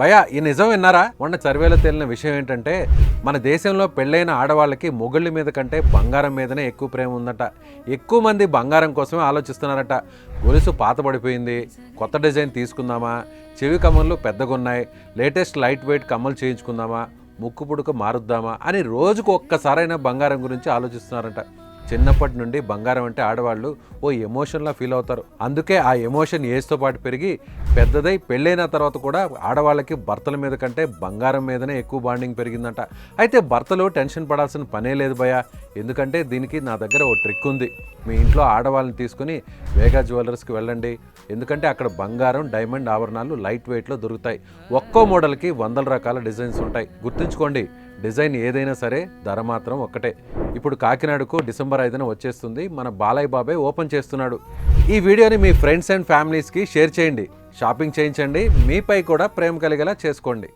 భయ ఈ నిజం విన్నారా? మొన్న సర్వేలో తేలిన విషయం ఏంటంటే మన దేశంలో పెళ్ళైన ఆడవాళ్ళకి మొగుళ్ళ మీద కంటే బంగారం మీదనే ఎక్కువ ప్రేమ ఉందట. ఎక్కువ మంది బంగారం కోసమే ఆలోచిస్తున్నారట. గొలుసు పాతబడిపోయింది, కొత్త డిజైన్ తీసుకుందామా, చెవి కమ్మలు పెద్దగున్నాయి, లేటెస్ట్ లైట్ వెయిట్ కమ్మలు చేయించుకుందామా, ముక్కు పుడక మారుద్దామా అని రోజుకు ఒక్కసారైనా బంగారం గురించి ఆలోచిస్తున్నారట. చిన్నప్పటి నుండి బంగారం అంటే ఆడవాళ్ళు ఓ ఎమోషన్లా ఫీల్ అవుతారు. అందుకే ఆ ఎమోషన్ ఏజ్తో పాటు పెరిగి పెద్దదై పెళ్ళైన తర్వాత కూడా ఆడవాళ్ళకి భర్తల మీద కంటే బంగారం మీదనే ఎక్కువ బాండింగ్ పెరిగిందంట. అయితే భర్తలు టెన్షన్ పడాల్సిన పనే లేదు భయ, ఎందుకంటే దీనికి నా దగ్గర ఓ ట్రిక్ ఉంది. మీ ఇంట్లో ఆడవాళ్ళని తీసుకుని వేగా జ్యువెలర్స్కి వెళ్ళండి, ఎందుకంటే అక్కడ బంగారం డైమండ్ ఆభరణాలు లైట్ వెయిట్లో దొరుకుతాయి. ఒక్కో మోడల్కి వందల రకాల డిజైన్స్ ఉంటాయి. గుర్తుంచుకోండి, డిజైన్ ఏదైనా సరే ధర మాత్రం ఒక్కటే. ఇప్పుడు కాకినాడకు డిసెంబర్ 5న వచ్చేస్తుంది మన బాలయ్య బాబాయ్ ఓపెన్ చేస్తున్నాడు. ఈ వీడియోని మీ ఫ్రెండ్స్ అండ్ ఫ్యామిలీస్కి షేర్ చేయండి, షాపింగ్ చేయించండి, మీపై కూడా ప్రేమ కలిగేలా చేసుకోండి.